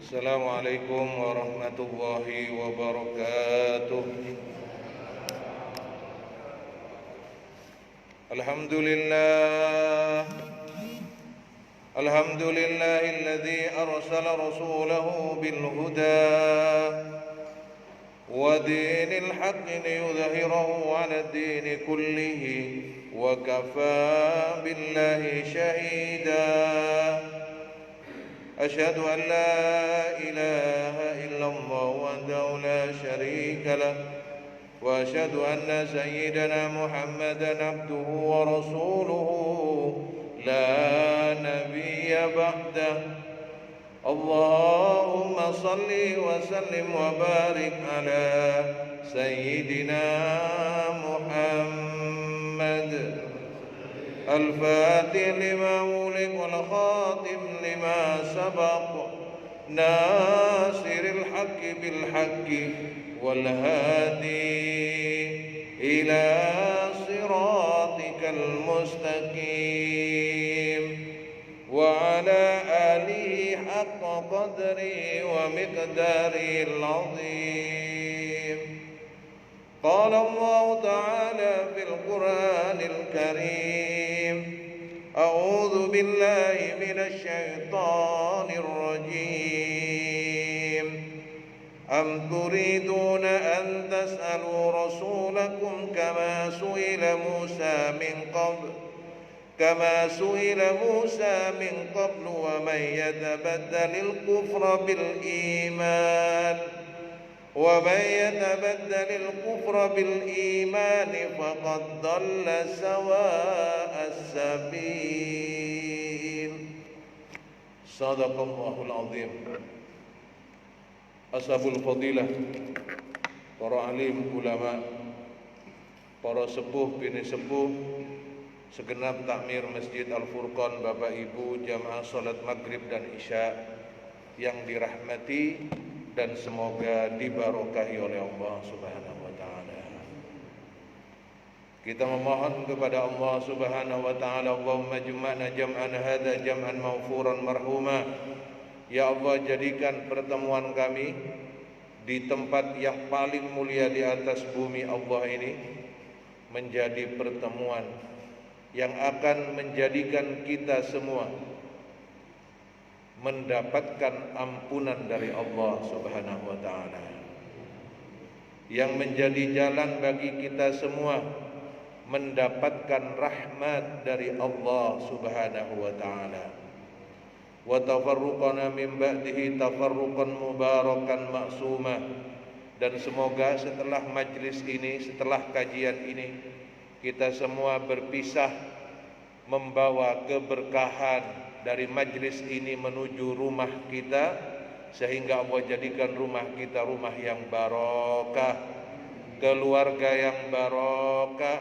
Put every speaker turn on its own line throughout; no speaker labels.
Assalamualaikum warahmatullahi wabarakatuh. Alhamdulillahilladzi arsala rasulahu bil huda wa dinil haqqi liyudhhirahu 'ala ad-dini kullihi wa kafaa billahi shahida. أشهد أن لا إله إلا الله وحده لا شريك له وأشهد أن سيدنا محمدا عبده ورسوله لا نبي بعده. اللهم صل وسلم وبارك على سيدنا محمد الفاتح لما أغلق والخاتم لما سبق ناصر الحق بالحق والهادي إلى صراطك المستقيم وعلى آله حق قدره ومقداره العظيم. قال الله تعالى في القرآن الكريم: أعوذ بالله من الشيطان الرجيم. أم تريدون أن تسألوا رسولكم كما سئل موسى من قبل ومن يتبدل الكفر بالإيمان فقد ضل سواء السبيل. Sadaqallahul azim. Ashabul fadilah, para alim ulama, para sepuh bini sepuh, segenap takmir Masjid Al-Furqan, Bapak Ibu jamaah salat maghrib dan isya yang dirahmati dan semoga dibarokahi oleh Allah Subhanahu wa taala. Kita memohon kepada Allah Subhanahu wa taala, Allahumma jam'ana jam'an hadza jam'an maghfuran marhuma. Ya Allah, jadikan pertemuan kami di tempat yang paling mulia di atas bumi Allah ini menjadi pertemuan yang akan menjadikan kita semua mendapatkan ampunan dari Allah Subhanahu wa taala, yang menjadi jalan bagi kita semua mendapatkan rahmat dari Allah Subhanahu wa taala. Wa tafarruqana min ba'dihi tafarruqan mubarakan maksumah. Dan semoga setelah majlis ini, setelah kajian ini, kita semua berpisah membawa keberkahan dari majlis ini menuju rumah kita, sehingga Allah jadikan rumah kita rumah yang barokah, keluarga yang barokah,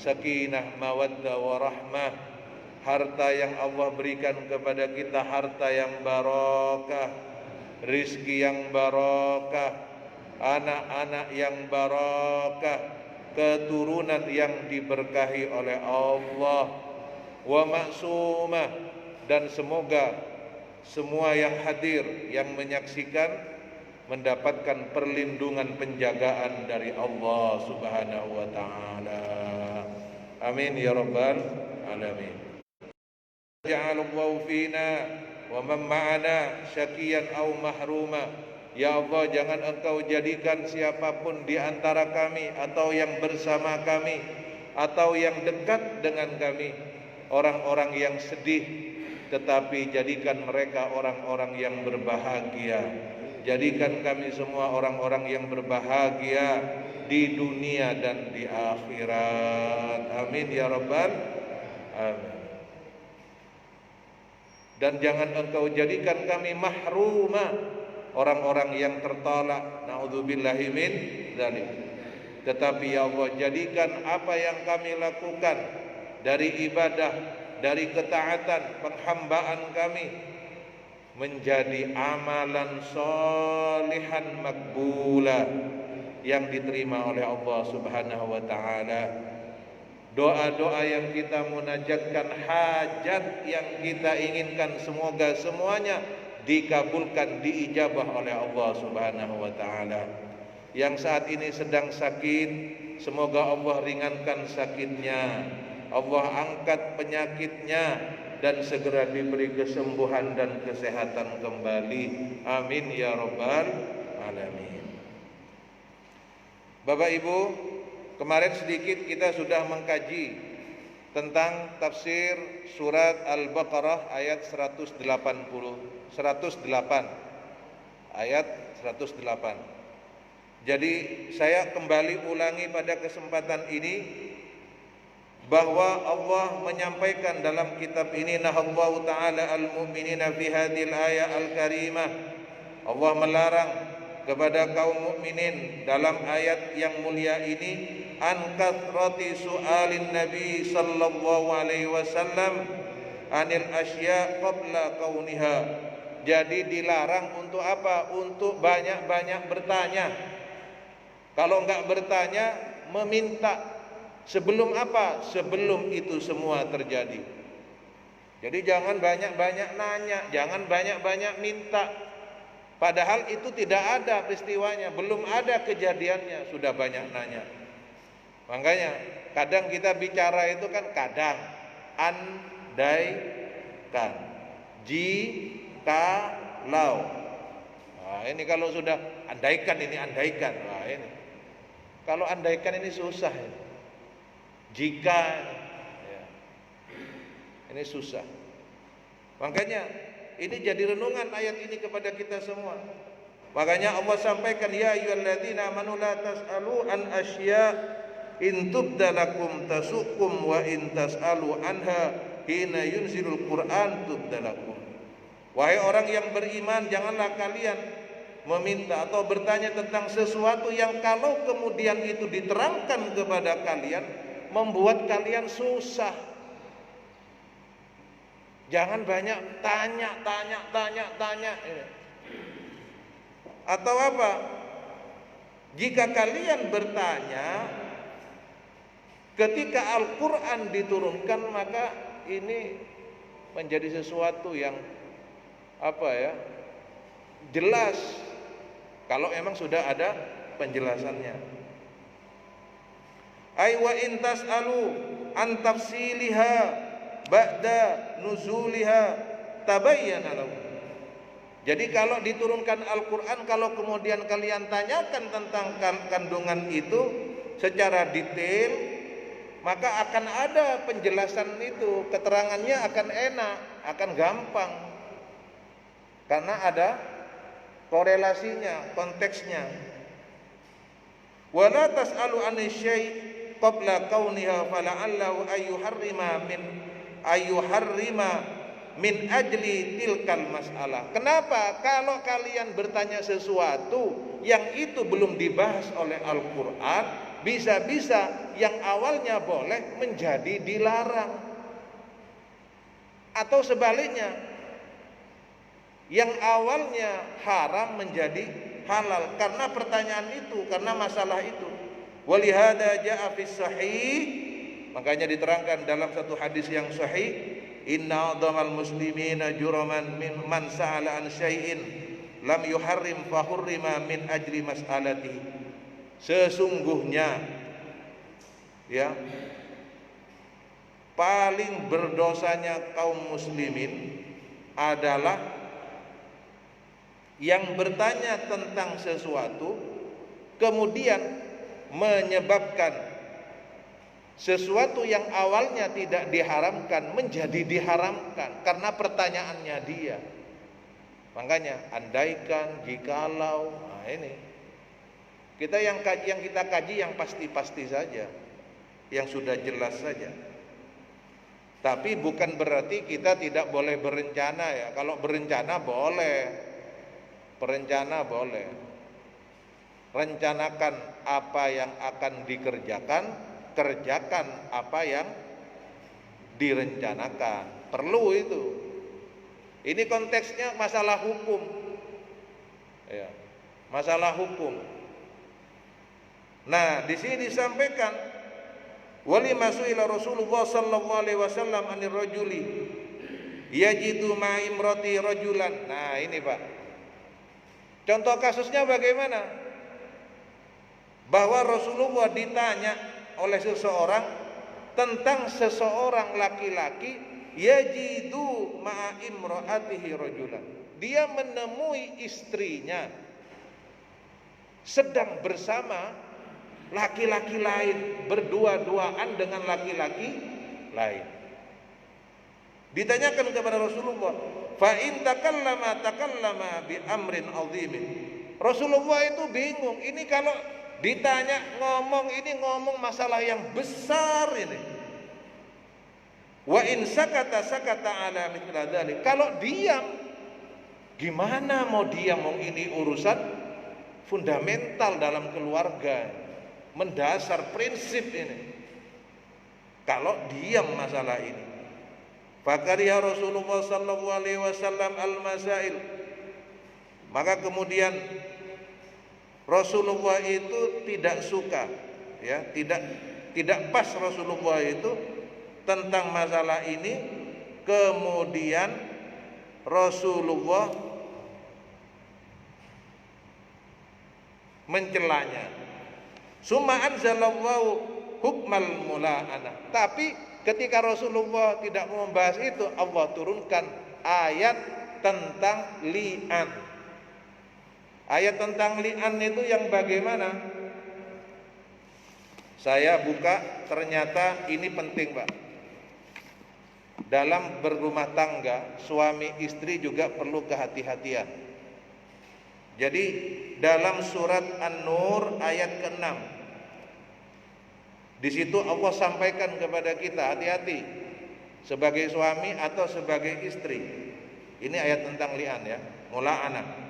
sakinah mawaddah warahmah, harta yang Allah berikan kepada kita harta yang barokah, rizki yang barokah, anak-anak yang barokah, keturunan yang diberkahi oleh Allah, wa maksumah. Dan semoga semua yang hadir, yang menyaksikan, mendapatkan perlindungan penjagaan dari Allah Subhanahu wa taala. Amin ya rabbal alamin. Ja'alallahu fina wa man ma'ana syaqiyan aw mahruma. Ya Allah, jangan Engkau jadikan siapapun di antara kami atau yang bersama kami atau yang dekat dengan kami orang-orang yang sedih, tetapi jadikan mereka orang-orang yang berbahagia. Jadikan kami semua orang-orang yang berbahagia di dunia dan di akhirat. Amin ya rabbal alamin. Dan jangan Engkau jadikan kami mahruma, orang-orang yang tertolak, naudzubillahi min dzalik. Tetapi ya Allah, jadikan apa yang kami lakukan dari ibadah, dari ketaatan, penghambaan kami menjadi amalan solihan makbula yang diterima oleh Allah Subhanahu wa taala. Doa-doa yang kita munajatkan, hajat yang kita inginkan, semoga semuanya dikabulkan, diijabah oleh Allah Subhanahu wa taala. Yang saat ini sedang sakit, semoga Allah ringankan sakitnya, Allah angkat penyakitnya, dan segera diberi kesembuhan dan kesehatan kembali. Amin ya rabbal alamin. Bapak Ibu, kemarin sedikit kita sudah mengkaji tentang tafsir surat Al-Baqarah ayat 108 ayat 108. Jadi saya kembali ulangi pada kesempatan ini bahwa Allah menyampaikan dalam kitab ini, nahallahu ta'ala al-mu'minina fi hadhil ayat al-karimah. Allah melarang kepada kaum mukminin dalam ayat yang mulia ini an kathrati su'alin nabi sallallahu alaihi wasallam anil asya qabla kauniha. Jadi dilarang untuk apa? Untuk banyak-banyak bertanya. Kalau enggak bertanya, meminta. Sebelum apa? Sebelum itu semua terjadi. Jadi jangan banyak-banyak nanya, jangan banyak-banyak minta. Padahal itu tidak ada peristiwanya, belum ada kejadiannya, sudah banyak nanya. Makanya kadang kita bicara itu kan kadang, andaikan, jikalau. Nah, ini kalau sudah andaikan ini andaikan. Nah, ini. Kalau andaikan ini susah ini. Jika ya. Ini susah. Makanya ini jadi renungan ayat ini kepada kita semua. Makanya Allah sampaikan, ya ayyuhalladzina amanu la tas'alu an asya in tubda lakum tasukum wa in tas'alu anha hina yunzilul Qur'an tubda lakum. Wahai orang yang beriman, janganlah kalian meminta atau bertanya tentang sesuatu yang kalau kemudian itu diterangkan kepada kalian membuat kalian susah. Jangan banyak tanya. Atau apa? Jika kalian bertanya ketika Al-Quran diturunkan, maka ini menjadi sesuatu yang jelas. Kalau memang sudah ada penjelasannya. Ay wa in tas'alu an tafsiliha ba'da nuzuliha tabayyana lakum. Jadi kalau diturunkan Al-Quran, kalau kemudian kalian tanyakan tentang kandungan itu secara detail, maka akan ada penjelasan itu, keterangannya akan enak, akan gampang, karena ada korelasinya, konteksnya. Wala tas'alu an syai' qabla kauniha fala'allahu ayyuharrima min ajli tilkal mas'alah. Kenapa? Kalau kalian bertanya sesuatu yang itu belum dibahas oleh Al-Quran, bisa-bisa yang awalnya boleh menjadi dilarang. Atau sebaliknya, yang awalnya haram menjadi halal karena pertanyaan itu, karena masalah itu. Walihada ja'a fis sahih, makanya diterangkan dalam satu hadis yang sahih, inna a'dhamal muslimina juraman man sa'ala an syai'in lam yuharrim fa hurrima min ajli mas'alati. Sesungguhnya ya, paling berdosanya kaum muslimin adalah yang bertanya tentang sesuatu kemudian menyebabkan sesuatu yang awalnya tidak diharamkan menjadi diharamkan karena pertanyaannya dia. Makanya andaikan, jikalau, nah ini kita yang kita kaji yang pasti-pasti saja, yang sudah jelas saja. Tapi bukan berarti kita tidak boleh berencana ya. Kalau berencana boleh, berencana boleh. Rencanakan apa yang akan dikerjakan, kerjakan apa yang direncanakan. Perlu itu. Ini konteksnya masalah hukum. Ya, masalah hukum. Nah, di sini disampaikan wali masuila Rasulullah sallallahu alaihi wasallam anir rajuli yajidu ma'imrati rajulan. Nah, ini Pak. Contoh kasusnya bagaimana? Bahwa Rasulullah ditanya oleh seseorang tentang seseorang laki-laki yajidu ma'imratihi rajulan. Dia menemui istrinya sedang bersama laki-laki lain, berdua-duaan dengan laki-laki lain. Ditanyakan kepada Rasulullah, fa in takallama bi amrin azimin. Rasulullah itu bingung, ini kalau ditanya ngomong, ini ngomong masalah yang besar ini. Wa in sakata ala mithla dzalik. Kalau diam, gimana mau diam? Ini urusan fundamental dalam keluarga, mendasar prinsip ini. Kalau diam masalah ini, fakariha Rasulullah sallallahu alaihi wasallam al-masail. Maka kemudian Rasulullah itu tidak suka, ya, tidak pas Rasulullah itu tentang masalah ini. Kemudian Rasulullah mencelanya. Summa anzalallahu hukmal mula'anah. Tapi ketika Rasulullah tidak mau membahas itu, Allah turunkan ayat tentang li'an. Ayat tentang li'an itu yang bagaimana? Saya buka, ternyata ini penting Pak. Dalam berumah tangga, suami istri juga perlu kehati-hatian. Jadi dalam surat An-Nur ayat ke-6, di situ Allah sampaikan kepada kita, hati-hati sebagai suami atau sebagai istri. Ini ayat tentang li'an, ya, mula'anah.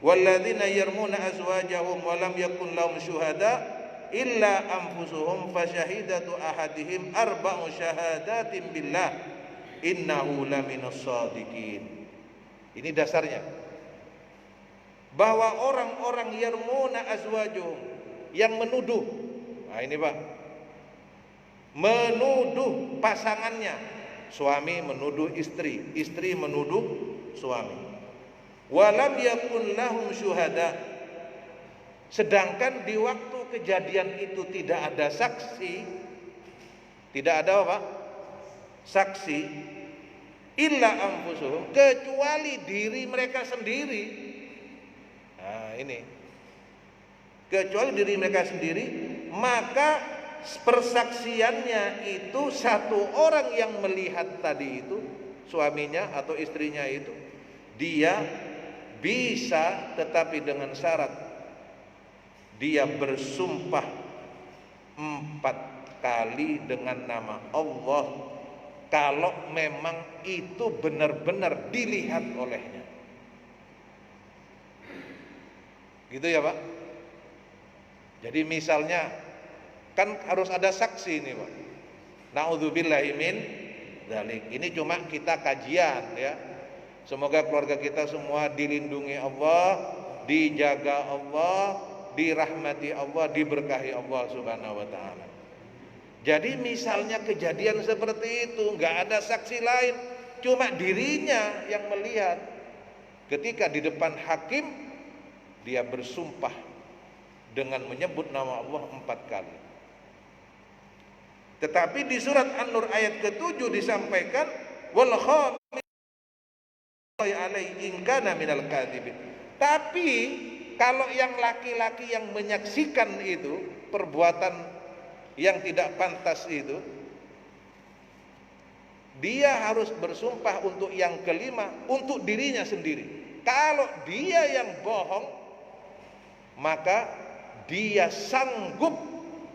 Walladzina yarmuna azwajahum wa lam yakun lahum syuhada illa anfusuhum fasyahidatu ahadihim arba'u syahadatin billah innahu laminas shadiqin. Ini dasarnya. Bahwa orang-orang yarmuna azwajuhum, yang menuduh. Nah, ini Pak. Menuduh pasangannya. Suami menuduh istri, istri menuduh suami. Walam yakun lahum syuhada. Sedangkan di waktu kejadian itu tidak ada saksi. Tidak ada apa? Saksi. Illa anfusuhum, kecuali diri mereka sendiri. Nah, ini. Kecuali diri mereka sendiri, maka persaksiannya itu satu orang yang melihat tadi itu, suaminya atau istrinya itu, dia bisa, tetapi dengan syarat dia bersumpah 4 kali dengan nama Allah kalau memang itu benar-benar dilihat olehnya. Gitu ya Pak. Jadi misalnya kan harus ada saksi ini Pak. Na'udzubillahi min dzalik. Ini cuma kita kajian, ya. Semoga keluarga kita semua dilindungi Allah, dijaga Allah, dirahmati Allah, diberkahi Allah Subhanahu wa taala. Jadi misalnya kejadian seperti itu, enggak ada saksi lain, cuma dirinya yang melihat. Ketika di depan hakim, dia bersumpah dengan menyebut nama Allah 4 kali. Tetapi di surat An-Nur ayat ke-7 disampaikan wal khamis alaihi in kana minal kadhibin. Tapi kalau yang laki-laki yang menyaksikan itu perbuatan yang tidak pantas itu, dia harus bersumpah untuk yang kelima, untuk dirinya sendiri. Kalau dia yang bohong, maka dia sanggup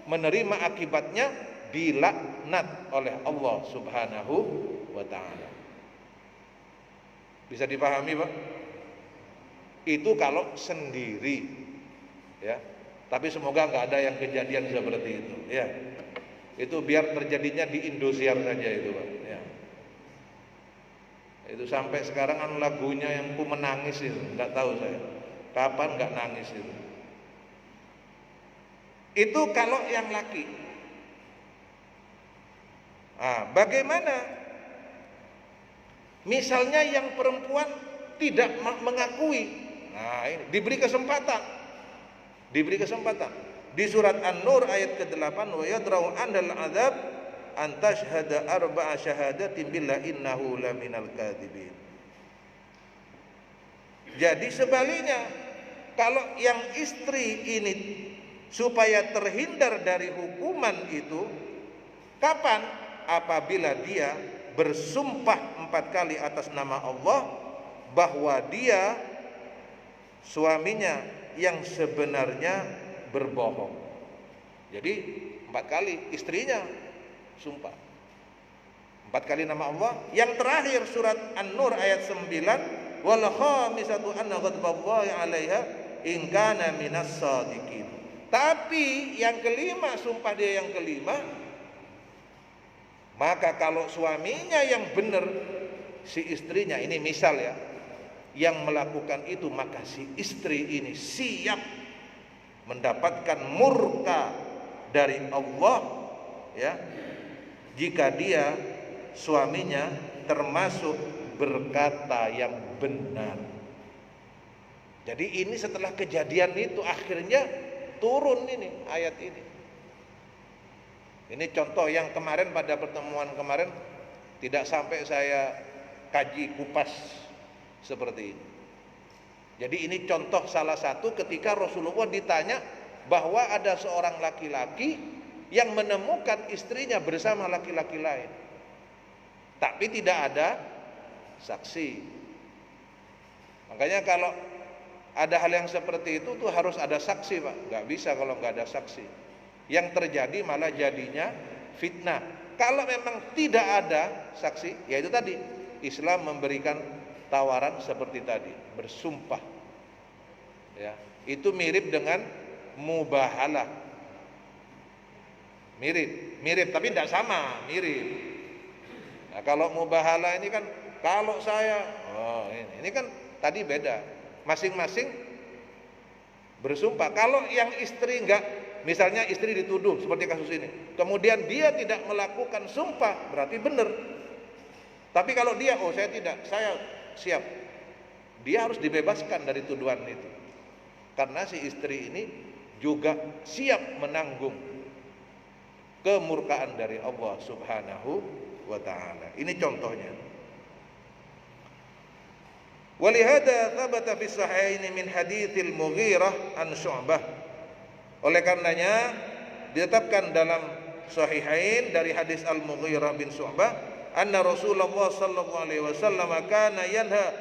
menerima akibatnya, dilaknat oleh Allah Subhanahu wa taala. Bisa dipahami Pak? Itu kalau sendiri, ya. Tapi semoga nggak ada yang kejadian seperti itu, ya. Itu biar terjadinya di Indosiar saja itu Pak, ya. Itu sampai sekarang kan lagunya yang ku menangis itu, nggak tahu saya kapan nggak nangis itu. Itu kalau yang laki. Bagaimana Misalnya yang perempuan tidak mengakui, nah ini diberi kesempatan. Di surat An-Nur ayat ke-8, wa yadra'u 'anil 'adzab an tashhada arba'a syahadatin billahi innahu laminal kadzibin. Jadi sebaliknya, kalau yang istri ini supaya terhindar dari hukuman itu, kapan? Apabila dia bersumpah 4 kali atas nama Allah bahwa dia suaminya yang sebenarnya berbohong. Jadi 4 kali istrinya sumpah, 4 kali nama Allah. Yang terakhir surat An-Nur ayat 9, wal khamisatu anna ghadballahi 'alaiha in kana minas shadiqin. Tapi yang kelima, sumpah dia yang kelima, maka kalau suaminya yang benar, si istrinya ini misal ya, yang melakukan itu, maka si istri ini siap mendapatkan murka dari Allah ya, jika dia suaminya termasuk berkata yang benar. Jadi ini setelah kejadian itu akhirnya turun ini ayat ini. Ini contoh yang kemarin pada pertemuan kemarin tidak sampai saya kaji kupas seperti ini. Jadi ini contoh salah satu ketika Rasulullah ditanya bahwa ada seorang laki-laki yang menemukan istrinya bersama laki-laki lain, tapi tidak ada saksi. Makanya kalau ada hal yang seperti itu tuh harus ada saksi, Pak. Nggak bisa kalau nggak ada saksi. Yang terjadi malah jadinya fitnah. Kalau memang tidak ada saksi, yaitu tadi Islam memberikan tawaran seperti tadi, bersumpah. Ya, itu mirip dengan mubahalah. Mirip tapi tidak sama, mirip. Nah, kalau mubahalah ini kan kalau saya, ini kan tadi beda. Masing-masing bersumpah. Kalau yang istri enggak, misalnya istri dituduh seperti kasus ini, kemudian dia tidak melakukan sumpah, berarti benar. Tapi kalau dia, saya tidak, saya siap, dia harus dibebaskan dari tuduhan itu, karena si istri ini juga siap menanggung kemurkaan dari Allah Subhanahu wa ta'ala. Ini contohnya. Walihada thabata fi sahihain min haditsil Mughirah an Syu'bah. Oleh karenanya ditetapkan dalam sahihain dari hadis Al-Mughirah bin Syu'bah, anna Rasulullah sallallahu alaihi wasallam kana yanha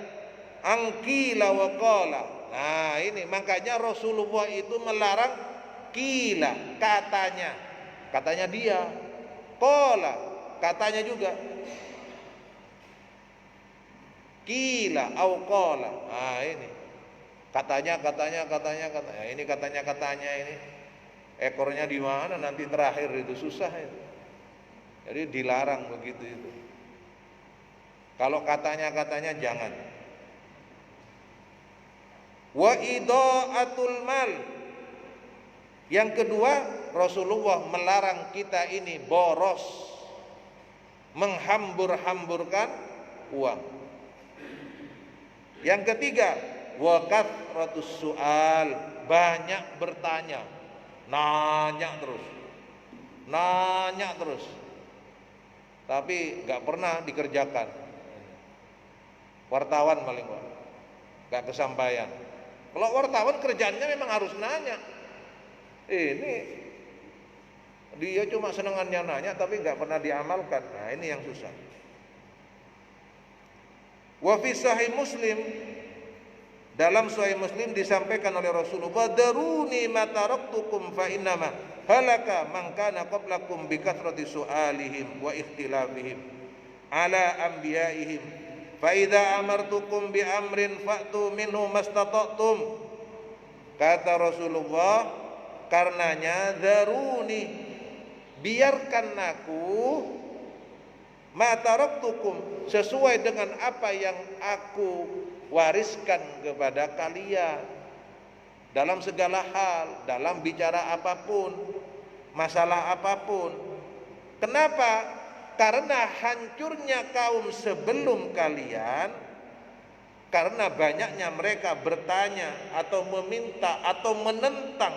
an qila wa qala. Nah, ini makanya Rasulullah itu melarang qila, katanya dia, qala, katanya juga. Qila au qala. Nah, ini katanya. Ini katanya ini ekornya di mana nanti terakhir itu susah itu. Jadi dilarang begitu itu. Kalau katanya jangan. Wa idaatul mal. Yang kedua, Rasulullah melarang kita ini boros, menghambur-hamburkan uang. Yang ketiga, wa kathratus su'al, banyak bertanya, nanya terus, tapi nggak pernah dikerjakan. Wartawan paling nggak kesampaian. Kalau wartawan kerjanya memang harus nanya. Ini dia cuma senengannya nanya, tapi nggak pernah diamalkan. Nah, ini yang susah. Wa fi sahih Muslim, dalam sahih Muslim disampaikan oleh Rasulullah, daruni ma taraktukum fa innama halaka man kana qablakum bi kathrati su'alihim wa ikhtilafihim ala anbiya'ihim fa idza amartukum bi amrin fa'tu minhu mastata'tum. Kata Rasulullah, karenanya daruni, biarkan aku, ma taraktukum, sesuai dengan apa yang aku wariskan kepada kalian dalam segala hal, dalam bicara apapun, masalah apapun. Kenapa? karena hancurnya kaum sebelum kalian, karena banyaknya mereka bertanya atau meminta atau menentang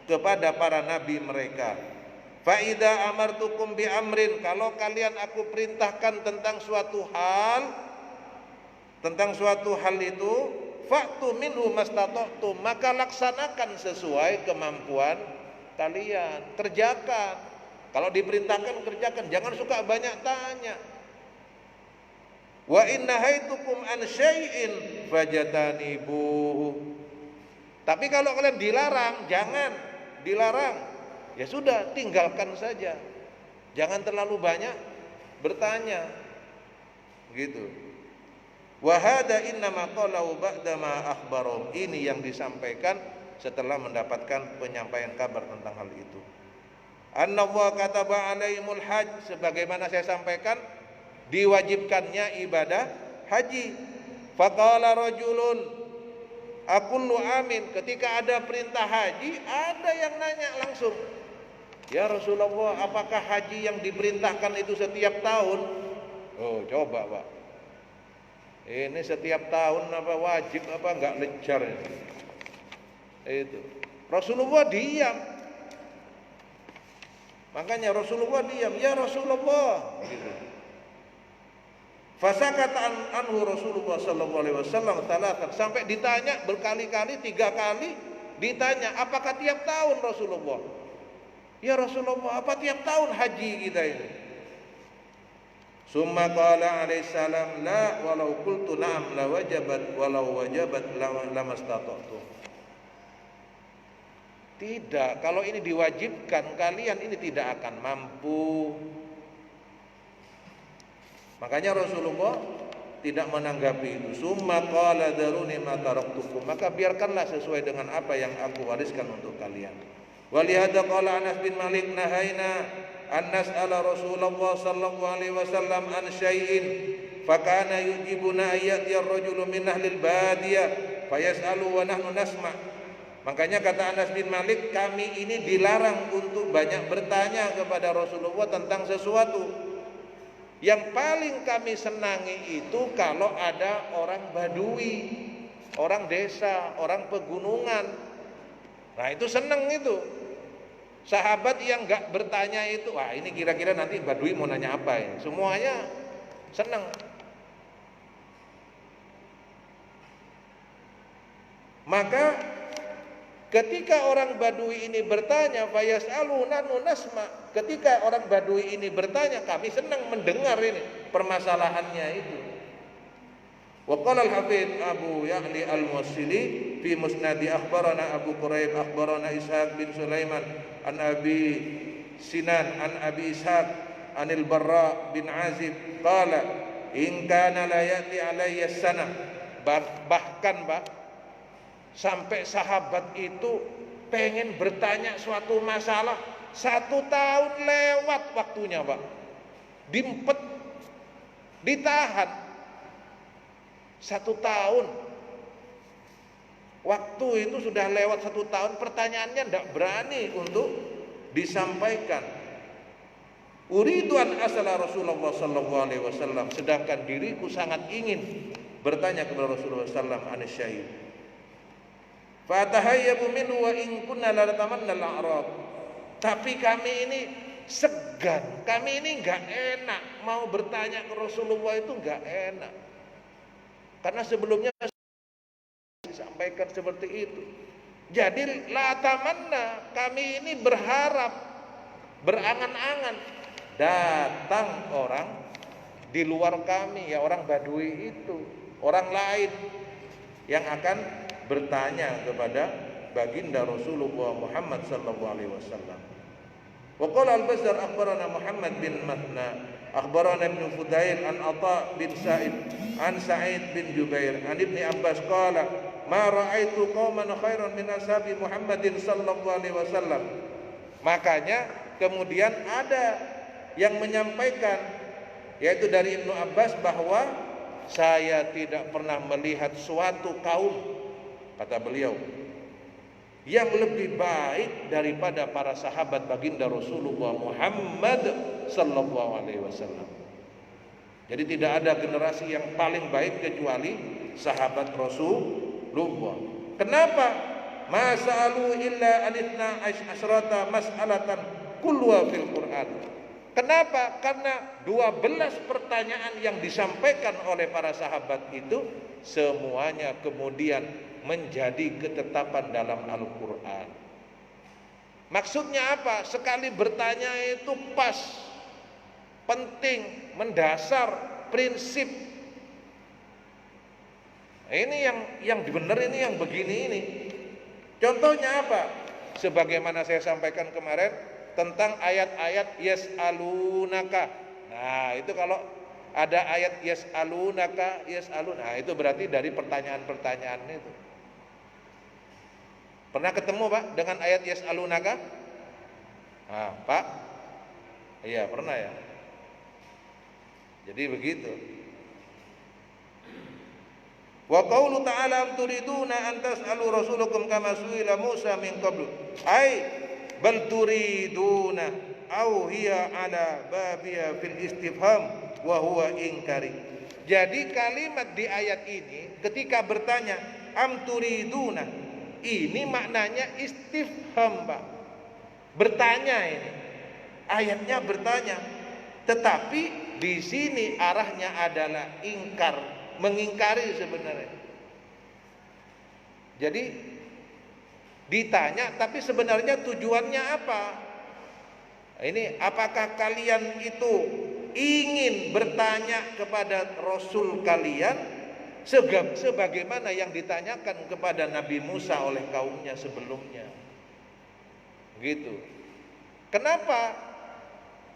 kepada para nabi mereka. Fa idza amartukum bi amrin, kalau kalian aku perintahkan tentang suatu hal itu, fa'tu minhu mastata'tum, maka laksanakan sesuai kemampuan kalian, kerjakan. Kalau diperintahkan kerjakan, jangan suka banyak tanya. Wa in nahaitukum an syai'in fajtanibuhu. Tapi kalau kalian dilarang, jangan dilarang, ya sudah tinggalkan saja. Jangan terlalu banyak bertanya. Gitu. Wa hadza innama qalu ba'da ma akhbarum. Ini yang disampaikan setelah mendapatkan penyampaian kabar tentang hal itu. Annallaha kataba alaihimul hajj, sebagaimana saya sampaikan, diwajibkannya ibadah haji. Faqala rajulun aqullu amin, ketika ada perintah haji, ada yang nanya langsung, ya Rasulullah, apakah haji yang diperintahkan itu setiap tahun? Oh, coba Pak, ini setiap tahun apa wajib apa enggak, lejar ini. Itu Rasulullah diam. Makanya Rasulullah diam, ya Rasulullah gitu. Fasakata anhu Rasulullah sallallahu alaihi wasallam talatan, sampai ditanya berkali-kali, 3 kali ditanya, apakah tiap tahun Rasulullah? Ya Rasulullah, apa tiap tahun haji kita ini? Summa qala alaihi salam, la walau qultu na'am la wajabat walau wajabat lamastata'tu. Tidak, kalau ini diwajibkan, kalian ini tidak akan mampu. Makanya Rasulullah tidak menanggapi itu. Summa qala daruni ma taraktukum, maka biarkanlah sesuai dengan apa yang aku wariskan untuk kalian. Walihada qala Anas bin Malik, nahaina an nas'ala Rasulullah sallallahu alaihi wasallam an syai'in fakana yujibuna ayati ar-rajulu min ahli al-badiyah fayas'alu wa nahnu nasma'. Makanya kata Anas bin Malik, kami ini dilarang untuk banyak bertanya kepada Rasulullah tentang sesuatu. Yang paling kami senangi itu kalau ada orang Badui, orang desa, orang pegunungan. Nah itu seneng itu. Sahabat yang gak bertanya itu, wah ini kira-kira nanti Badui mau nanya apa ya. Semuanya seneng. Maka ketika orang Badui ini bertanya, fayas'aluna nasma, ketika orang Badui ini bertanya, kami senang mendengar ini permasalahannya itu. Wa qala al-Hafidz Abu Ya'li al-Muwassili fi musnadi akhbarana Abu Quraib akhbarana Ishaq bin Sulaiman an Abi Sinan an Abi Ishaq anil Barra bin Azib qala in kana la ya'ti alayya sana, bahkan Pak, sampai sahabat itu pengen bertanya suatu masalah, 1 tahun lewat waktunya Pak, dimpet, ditahan 1 tahun. Waktu itu sudah lewat 1 tahun, pertanyaannya tidak berani untuk disampaikan. Uridu an asala Rasulullah sallallahu alaihi wasallam, sedangkan diriku sangat ingin bertanya kepada Rasulullah sallallahu alaihi wasallam anis syahid. Fatahayyabu minhu wa in kunna la natamanna al-a'rab. Tapi kami ini segan, kami ini enggak enak mau bertanya ke Rasulullah, itu enggak enak. Karena sebelumnya disampaikan seperti itu. Jadi la tamanna, kami ini berharap, berangan-angan datang orang di luar kami, ya orang Badui itu, orang lain yang akan bertanya kepada baginda Rasulullah Muhammad sallallahu alaihi wasallam. Wa qala al-Bazzar akhbarana Muhammad bin Mathna akhbarana Ibnu Fudail an Atha bin Sa'id an Sa'id bin Jubair an Ibni Abbas qala ma ra'aitu qauman khairan min ashabi Muhammadin sallallahu alaihi wasallam. Makanya kemudian ada yang menyampaikan, yaitu dari Ibnu Abbas, bahwa saya tidak pernah melihat suatu kaum, kata beliau, yang lebih baik daripada para sahabat baginda Rasulullah Muhammad sallallahu alaihi wasallam. Jadi tidak ada generasi yang paling baik kecuali sahabat Rasulullah. Kenapa? Ma sa'alu illa alithna asyrata mas'alatan kulluha fil Qur'an. Kenapa? Karena 12 pertanyaan yang disampaikan oleh para sahabat itu semuanya kemudian menjadi ketetapan dalam Al-Quran. Maksudnya apa? Sekali bertanya itu pas, penting, mendasar, prinsip. Ini yang benar, ini yang begini ini. Contohnya apa? Sebagaimana saya sampaikan kemarin tentang ayat-ayat yas'alunaka. Nah, itu kalau ada ayat yas'alunaka, nah itu berarti dari pertanyaan-pertanyaan itu. Pernah ketemu Pak dengan ayat yas'alunaka? Nah, Pak? Iya, pernah ya. Jadi begitu. Wa qaulu ta'ala am turiduna an tas'alu rasulakum kama su'ila Musa min qablu. Ai bal turiduna aw hiya ala babiya fil istifham wa huwa inkari. Jadi kalimat di ayat ini ketika bertanya am turiduna, ini maknanya istifham, Pak. Bertanya ini. Ayatnya bertanya. Tetapi di sini arahnya adalah ingkar, mengingkari sebenarnya. Jadi ditanya, tapi sebenarnya tujuannya apa? Ini apakah kalian itu ingin bertanya kepada Rasul kalian sebagaimana yang ditanyakan kepada Nabi Musa oleh kaumnya sebelumnya? Gitu. Kenapa?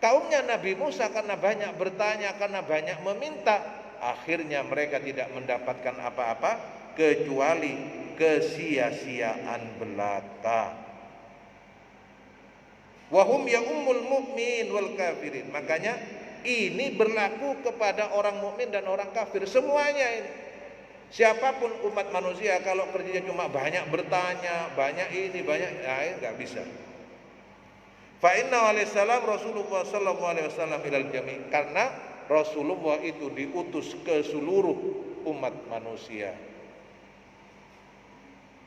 Kaumnya Nabi Musa karena banyak bertanya, karena banyak meminta, akhirnya mereka tidak mendapatkan apa-apa kecuali kesia-siaan belaka. Wahum ya ummul mu'min wal kafirin. Makanya ini berlaku kepada orang mukmin dan orang kafir semuanya ini. Siapapun umat manusia kalau kerjanya cuma banyak bertanya, banyak ini, banyak, nggak bisa. Fa inna alaihissalam Rasulullah sallallahu alaihi wasallam ilal jami', karena Rasulullah itu diutus ke seluruh umat manusia.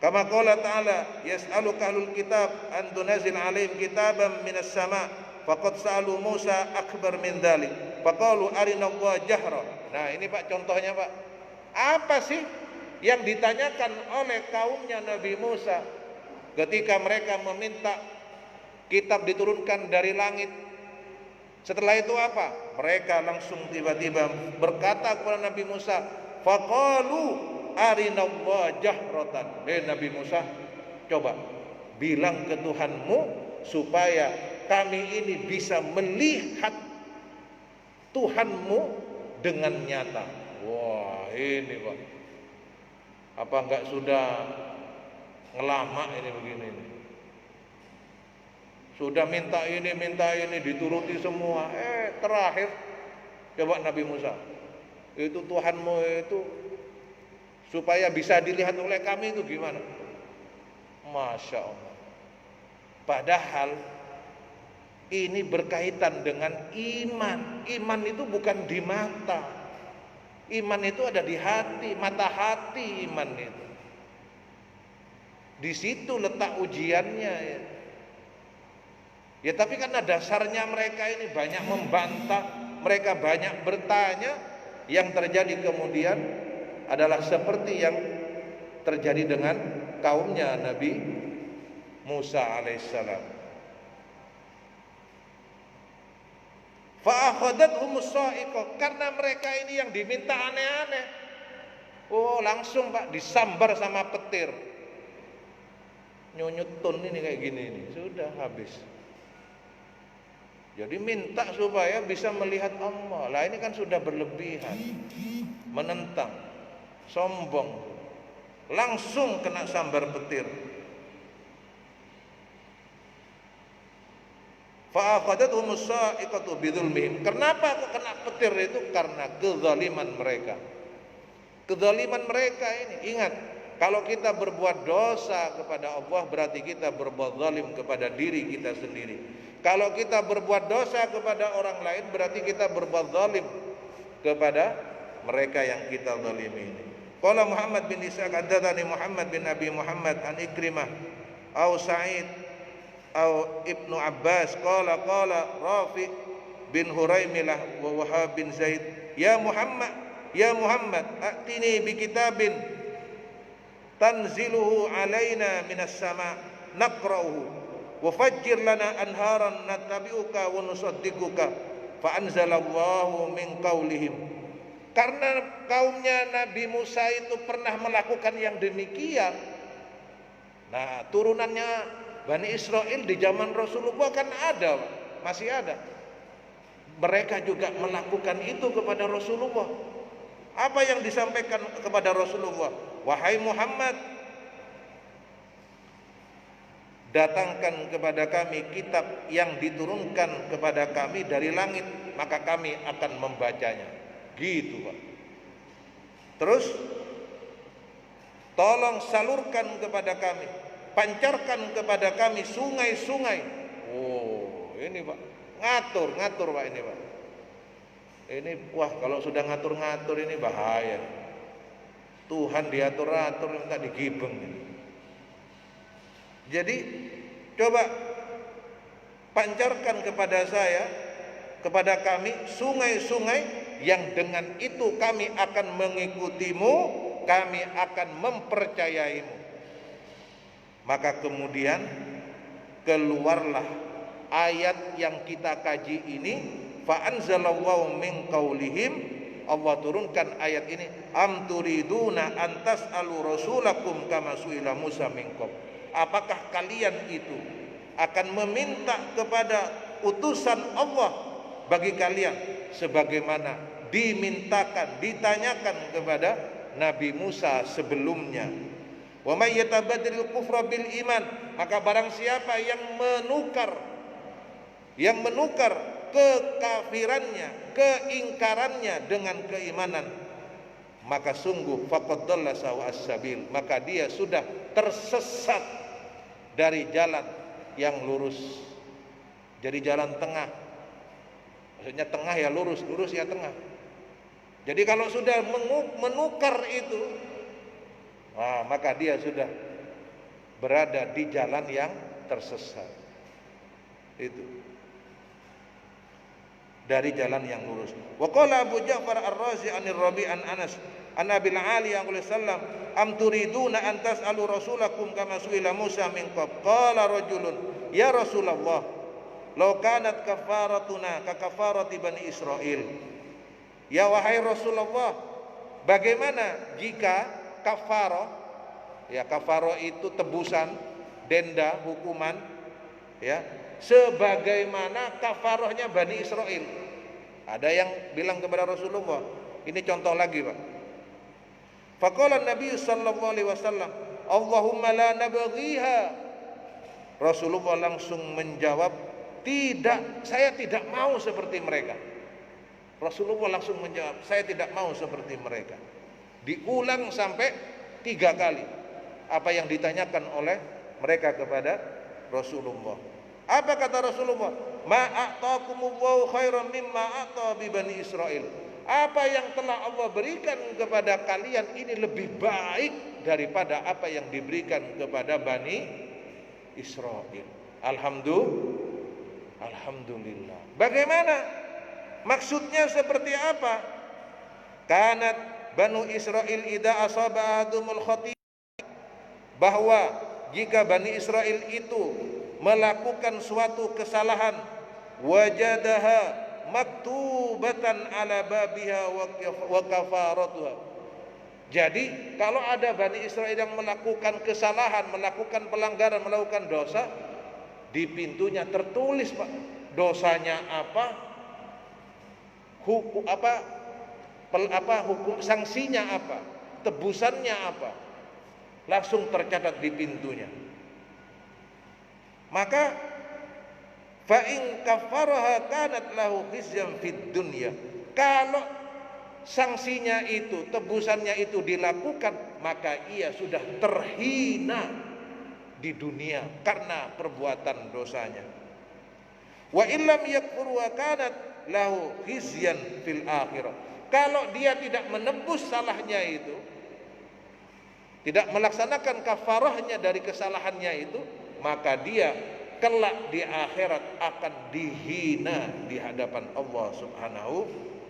Kama qala ta'ala yas'aluka ahlul kitab an tunazil 'alaihim kitaban minas sama' faqad sa'alu Musa akbar min dzalik faqalu arina Allah jahra. Nah, ini Pak contohnya, Pak. Apa sih yang ditanyakan oleh kaumnya Nabi Musa ketika mereka meminta kitab diturunkan dari langit? Setelah itu apa? Mereka langsung tiba-tiba berkata kepada Nabi Musa, faqalu arinallah jahratan. Nabi Musa, coba bilang ke Tuhanmu supaya kami ini bisa melihat Tuhanmu dengan nyata. Wah, ini Pak, apa enggak sudah ngelama ini begini ini? Sudah minta ini dituruti semua. Terakhir coba Nabi Musa, itu Tuhanmu itu supaya bisa dilihat oleh kami itu gimana? Masya Allah. Padahal ini berkaitan dengan iman. Iman itu bukan di mata. Iman itu ada di hati, mata hati iman itu. Di situ letak ujiannya ya. Ya tapi karena dasarnya mereka ini banyak membantah, mereka banyak bertanya, yang terjadi kemudian adalah seperti yang terjadi dengan kaumnya Nabi Musa alaihissalam. Fa'akhadathhumus sa'iqah, karena mereka ini yang diminta aneh-aneh. Oh, langsung Pak disambar sama petir. Nyunyutun ini kayak gini ini, sudah habis. Jadi minta supaya bisa melihat Allah. Lah ini kan sudah berlebihan, menentang, sombong, langsung kena sambar petir. Fa'akhadathhumus sa'iqatu bidzulmihim. Kenapa kok kena petir itu? Karena kezaliman mereka. Kezaliman mereka ini, ingat, Kalau kita berbuat dosa kepada Allah, berarti kita berbuat zalim kepada diri kita sendiri. Kalau kita berbuat dosa kepada orang lain, berarti kita berbuat zalim kepada mereka yang kita zalimi ini. Qala Muhammad bin Ishaq haddatsani Muhammad bin Abi Muhammad an Ikrimah au Sa'id au Ibnu Abbas qala Rafi bin Huraimilah wa Wahab bin Zaid ya Muhammad atini bi kitabin tanziluhu alaina minas sama naqra'uhu wa fajjir lana anharan nattabi'uka wa nusaddiquka fa anzalallahu min qaulihim. Karena kaumnya Nabi Musa itu pernah melakukan yang demikian. Nah, turunannya Bani Israel di zaman Rasulullah kan ada, masih ada. Mereka juga melakukan itu kepada Rasulullah. Apa yang disampaikan kepada Rasulullah? Wahai Muhammad, datangkan kepada kami kitab yang diturunkan kepada kami dari langit, maka kami akan membacanya. Gitu, Pak. Terus tolong salurkan kepada kami, pancarkan kepada kami sungai-sungai. Oh, ini Pak, ngatur Pak ini Pak. Ini wah, kalau sudah ngatur-ngatur ini bahaya. Tuhan diatur-atur minta digibeng. Jadi coba pancarkan kepada saya, kepada kami sungai-sungai yang dengan itu kami akan mengikutimu, kami akan mempercayaimu. Maka kemudian keluarlah ayat yang kita kaji ini, fa anzalallahu min qaulihim. Allah turunkan ayat ini, am turiduna antas alu rasulakum kama suila Musa minkum. Apakah kalian itu akan meminta kepada utusan Allah bagi kalian sebagaimana ditanyakan kepada Nabi Musa sebelumnya. Wa may yatabadil kufra bil iman, maka barang siapa yang menukar kekafirannya, keingkarannya dengan keimanan, maka sungguh faqad dhalla sawa'as sabil, maka dia sudah tersesat dari jalan yang lurus. Jadi jalan tengah, maksudnya tengah ya lurus, lurus ya tengah. Jadi kalau sudah menukar itu, maka dia sudah berada di jalan yang tersesat. Itu dari jalan yang lurus. Wa qala Abu Ja'far Ar-Razi anir Rabi' an Anas an Nabil Ali sallam am turiduna an tas'alu rasulakum kama su'ila Musa min qab. Qala rajulun ya Rasulullah law kanat kafaratuna ka kafarati Bani Israil. Ya wahai Rasulullah, bagaimana jika kafarah, ya kafarah itu tebusan, denda, hukuman, ya, sebagaimana kafarahnya Bani Israel. Ada yang bilang kepada Rasulullah, ini contoh lagi Pak. Faqala Nabi sallallahu alaihi wasallam, Allahumma la nabghiha. Rasulullah langsung menjawab, tidak, saya tidak mau seperti mereka. Rasulullah langsung menjawab, saya tidak mau seperti mereka. Diulang sampai 3 kali apa yang ditanyakan oleh mereka kepada Rasulullah. Apa kata Rasulullah? Ma a'taakumullahu khairan mimma a'ta bi Bani Israil. Apa yang telah Allah berikan kepada kalian ini lebih baik daripada apa yang diberikan kepada Bani Israil. Alhamdulillah. Bagaimana? Maksudnya seperti apa? Kanat Banu Israil idza asaba ahadumul khati'ah, bahwa jika Bani Israil itu melakukan suatu kesalahan, wajadaha maktubatan ala babiha wa kafaratuha. Jadi kalau ada Bani Israil yang melakukan kesalahan, melakukan pelanggaran, melakukan dosa, di pintunya tertulis Pak, dosanya apa, hukum sanksinya apa, tebusannya apa, langsung tercatat di pintunya. Maka fa in kafaraha kanat lahu khizyam fid dunya. Kalau sanksinya itu, tebusannya itu dilakukan, maka ia sudah terhina di dunia karena perbuatan dosanya. Wa illam yakfur wa kanat lahu khizyan fil akhirah. Kalau dia tidak menebus salahnya itu, tidak melaksanakan kafarahnya dari kesalahannya itu, maka dia kelak di akhirat akan dihina di hadapan Allah Subhanahu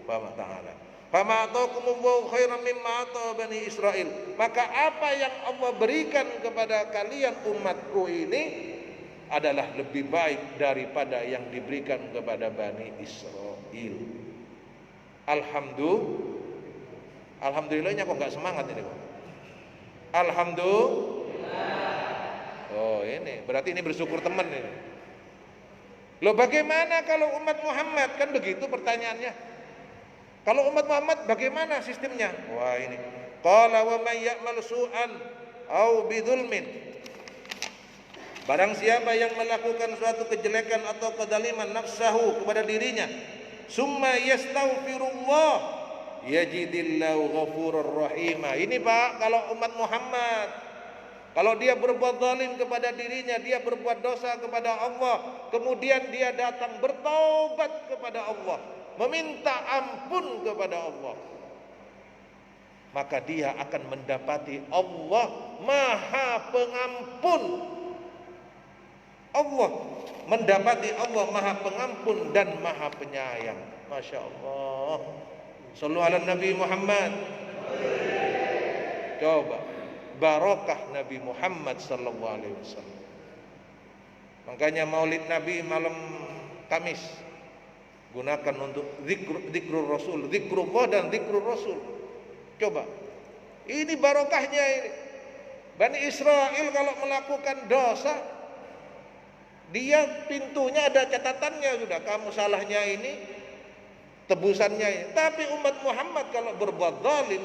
wa taala. Fama ataakumullahu khairan mimma ata bani Israil. Maka apa yang Allah berikan kepada kalian umatku ini adalah lebih baik daripada yang diberikan kepada Bani Israel. Alhamdulillahnya kok nggak semangat ini, Pak? Alhamdulillah. Oh, ini berarti ini bersyukur teman ini. Loh, bagaimana kalau umat Muhammad? Kan begitu pertanyaannya. Kalau umat Muhammad bagaimana sistemnya? Wah, ini. Qala wa may ya'mal su'an au bidzulmin. Barang siapa yang melakukan suatu kejelekan atau kezaliman nafsahu kepada dirinya, summa yastaghfirullah yajidillahu ghafurur rahima. Ini Pak, kalau umat Muhammad, kalau dia berbuat zalim kepada dirinya, dia berbuat dosa kepada Allah, kemudian dia datang bertaubat kepada Allah, meminta ampun kepada Allah, maka dia akan mendapati Allah Maha Pengampun. Allah mendapati Allah Maha Pengampun dan Maha Penyayang. Masya Allah. Sallu ala Nabi Muhammad. Coba barokah Nabi Muhammad sallallahu alaihi wasallam. Makanya Maulid Nabi malam Kamis gunakan untuk zikrul Rasul, zikrullah dan zikrul Rasul. Coba. Ini barokahnya ini. Bani Israel kalau melakukan dosa, dia pintunya ada catatannya sudah, kamu salahnya ini, tebusannya ini. Tapi umat Muhammad kalau berbuat zalim,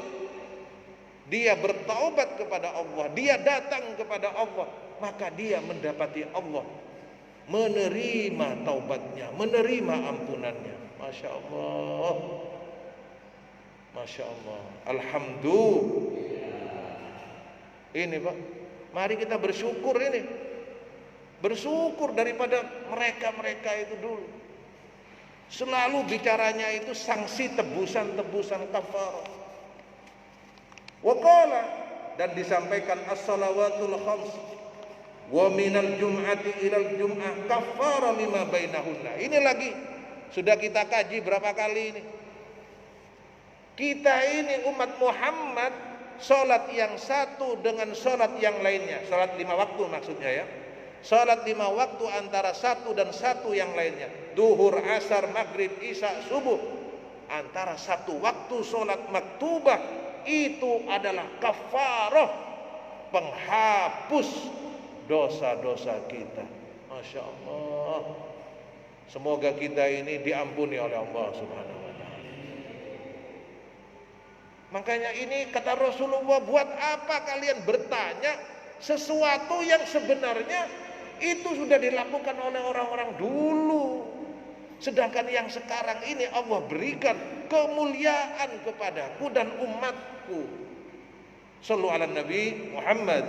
dia bertaubat kepada Allah, dia datang kepada Allah, maka dia mendapati Allah menerima taubatnya, menerima ampunannya. Masya Allah, Masya Allah. Alhamdulillah. Ini Pak, mari kita bersyukur ini. Bersyukur daripada mereka-mereka itu dulu. Selalu bicaranya itu sanksi tebusan-tebusan kafarah. Wa qala, dan disampaikan as-salawatul khams wa minal jum'ati ilal jum'ah kaffara lima bainahunna. Ini lagi sudah kita kaji berapa kali ini. Kita ini umat Muhammad, salat yang satu dengan salat yang lainnya, salat 5 waktu maksudnya ya. Salat 5 waktu antara satu dan satu yang lainnya, duhur, asar, maghrib, isya, subuh, antara satu waktu salat maktubah itu adalah kafarah, penghapus dosa-dosa kita. Masya Allah. Semoga kita ini diampuni oleh Allah Subhanahu wa ta'ala. Makanya ini kata Rasulullah, buat apa kalian bertanya sesuatu yang sebenarnya itu sudah dilakukan oleh orang-orang dulu, sedangkan yang sekarang ini Allah berikan kemuliaan kepadaku dan umatku. Sallu ala Nabi Muhammad.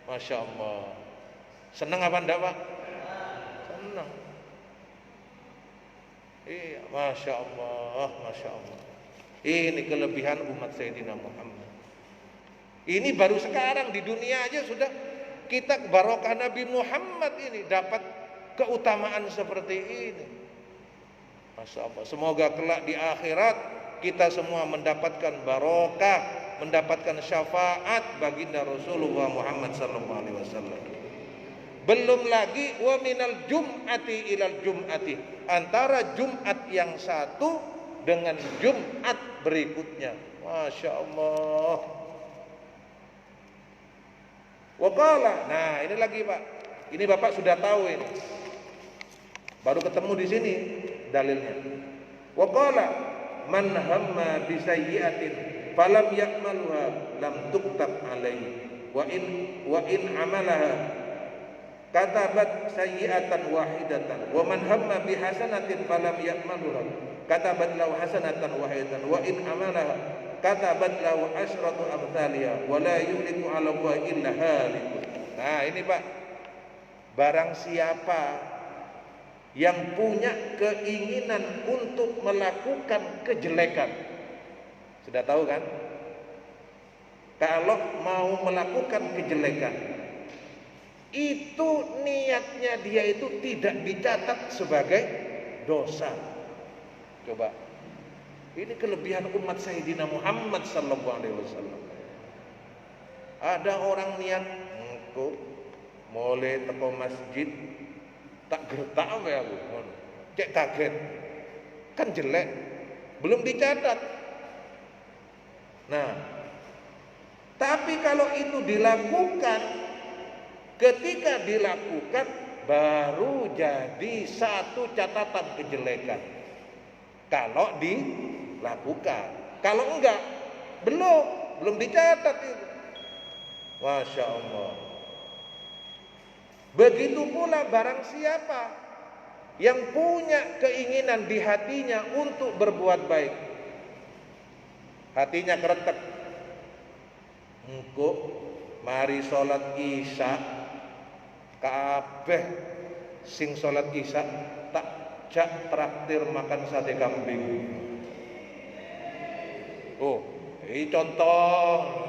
Masya Allah. Senang apa enggak Pak? Senang. Iya, Masya Allah, Masya Allah. Ini kelebihan umat Sayyidina Muhammad. Ini baru sekarang di dunia aja sudah kita barokah Nabi Muhammad ini dapat keutamaan seperti ini. Masya Allah. Semoga kelak di akhirat kita semua mendapatkan barokah, mendapatkan syafaat baginda Rasulullah Muhammad sallallahu alaihi wasallam. Belum lagi wa minal jum'ati ilal jum'ati, antara Jumat yang satu dengan Jumat berikutnya. Masya Allah. Waqala, nah ini lagi Pak, ini Bapak sudah tahu ini, baru ketemu di sini dalilnya. Waqala man hamma bi sayyi'atin falam yakmaluha lam tuktab alaihi wa in amalaha katabat sayyi'atan wahidatan wa man hamma bi hasanatin falam yakmaluha katabat lahu hasanatan wahidatan wa in amalaha katabat lahu asyratu amthaliha wa la yuhliku 'ala Allah illa halikun. Nah, ini Pak, barang siapa yang punya keinginan untuk melakukan kejelekan, sudah tahu kan? Kalau mau melakukan kejelekan, itu niatnya dia itu tidak dicatat sebagai dosa. Coba, ini kelebihan umat Sayyidina Muhammad sallallahu alaihi wasallam. Ada orang niat engko mulai teko masjid tak gertak ya aku, cek kaget, kan jelek, belum dicatat. Nah, tapi kalau itu dilakukan, ketika dilakukan baru jadi satu catatan kejelekan. Kalau dilakukan, kalau enggak, belum dicatat itu. Masya Allah. Begitu pula barang siapa yang punya keinginan di hatinya untuk berbuat baik, hatinya keretek, engko mari sholat isya, kabeh sing sholat isya tak jak traktir makan sate kambing. Oh, ini contoh.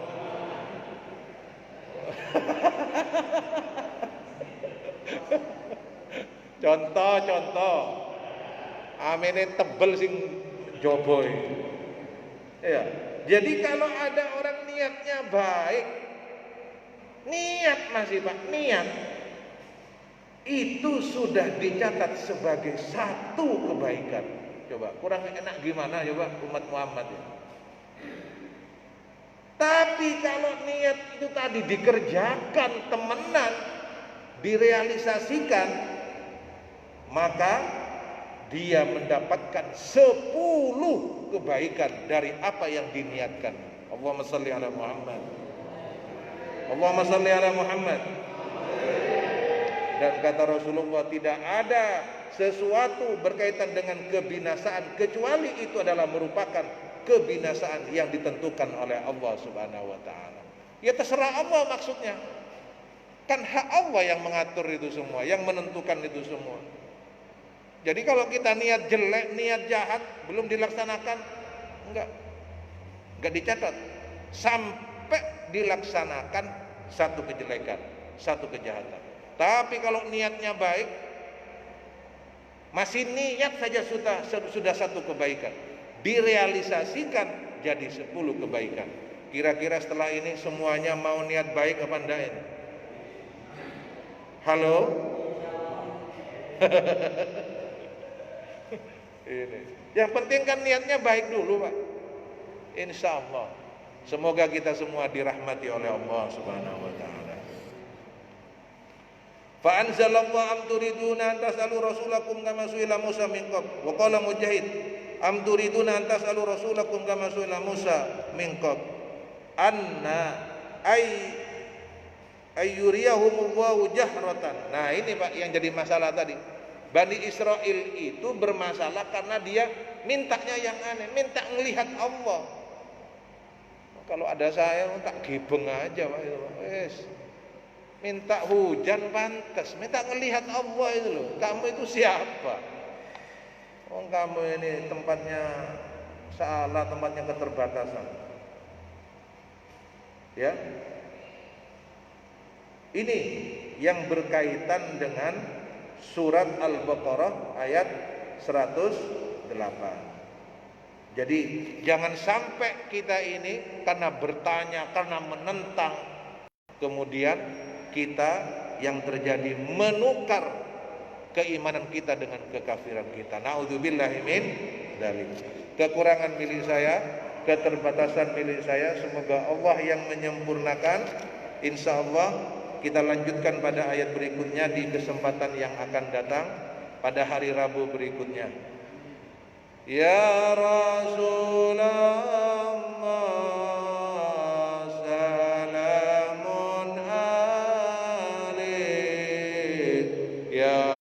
Contoh. Amene tebel sing joboy. Ya. Jadi kalau ada orang niatnya baik, niat masih Pak, niat itu sudah dicatat sebagai satu kebaikan. Coba, kurang enak gimana coba umat Muhammad ya. Tapi kalau niat itu tadi dikerjakan temenan, direalisasikan, maka dia mendapatkan 10 kebaikan dari apa yang diniatkan. Allahumma shalli ala Muhammad. Allahumma shalli ala Muhammad. Dan kata Rasulullah, tidak ada sesuatu berkaitan dengan kebinasaan kecuali itu adalah merupakan kebinasaan yang ditentukan oleh Allah Subhanahu wa taala. Ya terserah Allah maksudnya. Kan hak Allah yang mengatur itu semua, yang menentukan itu semua. Jadi kalau kita niat jelek, niat jahat belum dilaksanakan, enggak dicatat sampai dilaksanakan satu kejelekan, satu kejahatan. Tapi kalau niatnya baik, masih niat saja sudah satu kebaikan, direalisasikan jadi 10 kebaikan. Kira-kira setelah ini semuanya mau niat baik apa enggak ini? Halo? Ini. Yang penting kan niatnya baik dulu Pak. Insya Allah. Semoga kita semua dirahmati oleh Allah Subhanahu wa taala. Fa anzalallahu am turiduna an tas'alu rasulakum kama su'ila Musa min qabl. Wa qala Mujahid am turiduna an tas'alu rasulakum kama su'ila Musa min qabl. Anna ayyuriyahumullahu jahratan. Nah, ini Pak yang jadi masalah tadi. Bani Israel itu bermasalah karena dia mintanya yang aneh, minta melihat Allah. Kalau ada saya tak gibeng aja Pak itu. Wes. Minta hujan pantas, minta ngelihat Allah itu loh. Kamu itu siapa? Oh, kamu ini tempatnya salah, tempatnya keterbatasan. Ya. Ini yang berkaitan dengan surat Al-Baqarah ayat 108. Jadi jangan sampai kita ini karena bertanya, karena menentang, kemudian kita yang terjadi menukar keimanan kita dengan kekafiran kita. Na'udzubillahi min dzalik. Kekurangan milik saya, keterbatasan milik saya, semoga Allah yang menyempurnakan. Insyaallah kita lanjutkan pada ayat berikutnya di kesempatan yang akan datang pada hari Rabu berikutnya. Ya Rasulullah salamun alaik ya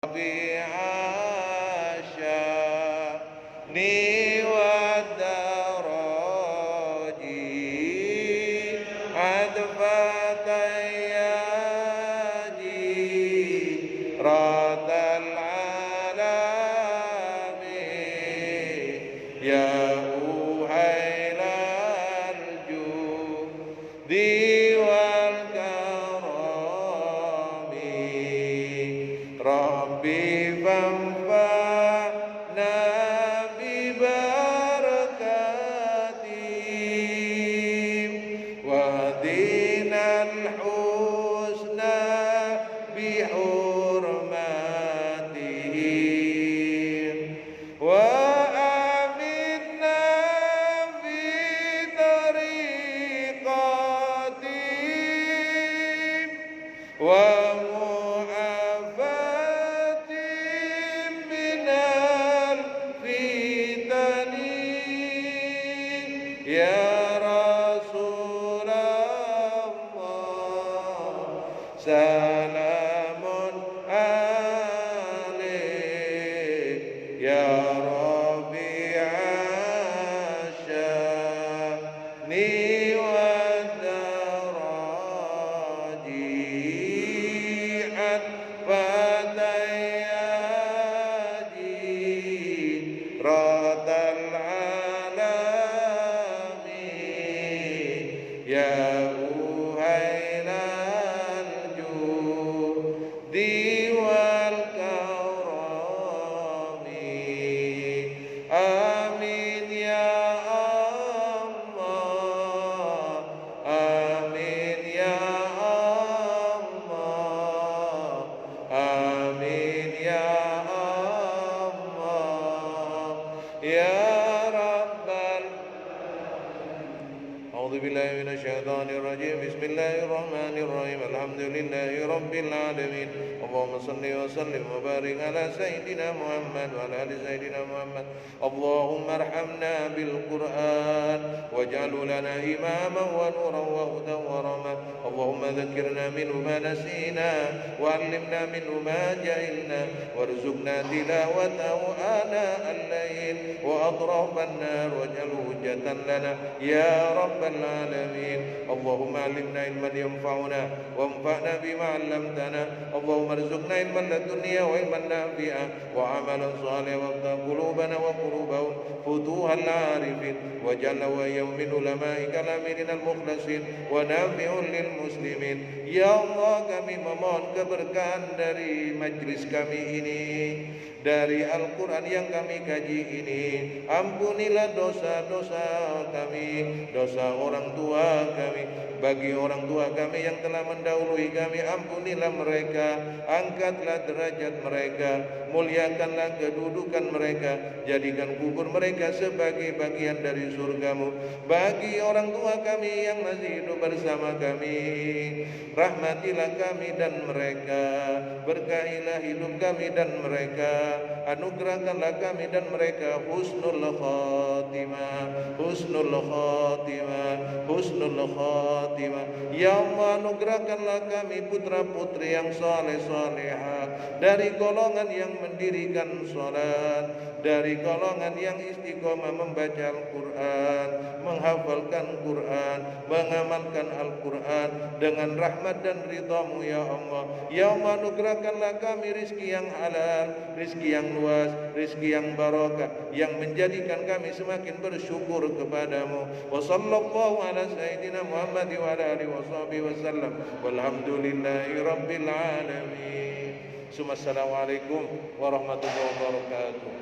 Nabi Asya والدراجي عذفة ياجي رات العالم يا أهيل الجود والكرم ربي فانفعنا ببركاتهم واهدنا الحسنى بحرماتهم وآمنا في طريقاتهم ومعافاة من الفتن يا رسول الله سلام عليك يا ربيع الشان والدراجي عذبة ياجي رات العالم يا أهيل الجود والكرم آمين يا الله آمين يا الله آمين يا الله يا رب أعوذ بالله من الشيطان الرجيم بسم الله الرحمن الرحيم الحمد لله رب العالمين اللهم صل وسلم وبارك على سيدنا محمد وعلى آل سيدنا محمد اللهم ارحمنا بالقرآن واجعله لنا إماما ونورا وهدى ورحمة اللهم ذكرنا منه ما نسينا وعلمنا منه ما جهلنا وارزقنا تلاوته آناء الليل وأطراف النار واجعله حجة لنا يا رب العالمين اللهم علمنا علما ينفعنا وانفعنا بما علمتنا اللهم ارزقنا علما لدنيا وعلما نافعا وعملا صالحا وافتح قلوبنا وقلوبهم فتوح العارفين واجعلنا وإياهم من علمائك العاملين المخلصين ونافع للmuslimin. Ya Allah, kami memohon keberkahan dari majlis kami ini, dari Al-Quran yang kami kaji ini. Ampunilah dosa-dosa kami, dosa orang tua kami. Bagi orang tua kami yang telah mendahului kami, ampunilah mereka, angkatlah derajat mereka, muliakanlah kedudukan mereka, jadikan kubur mereka sebagai bagian dari surgamu. Bagi orang tua kami yang masih hidup bersama kami, rahmatilah kami dan mereka, berkahilah hidup kami dan mereka, anugerahkanlah kami dan mereka husnul khatimah, husnul khatimah, husnul khatimah. Ya Allah, anugerahkanlah kami putra putri yang saleh salehah, dari golongan yang mendirikan salat, dari golongan yang istiqomah membaca Al-Quran, menghafalkan Quran, mengamalkan Al-Quran dengan rahmat dan ridhamu ya Allah. Ya Allah, anugerahkanlah kami rizki yang halal, rizki yang luas, rizki yang barakah, yang menjadikan kami semakin bersyukur kepadamu. Wa sallallahu ala sayyidina Muhammad wa ala alihi wa sahbihi wa sallam walhamdulillahi rabbil alamin. Assalamualaikum warahmatullahi wabarakatuh.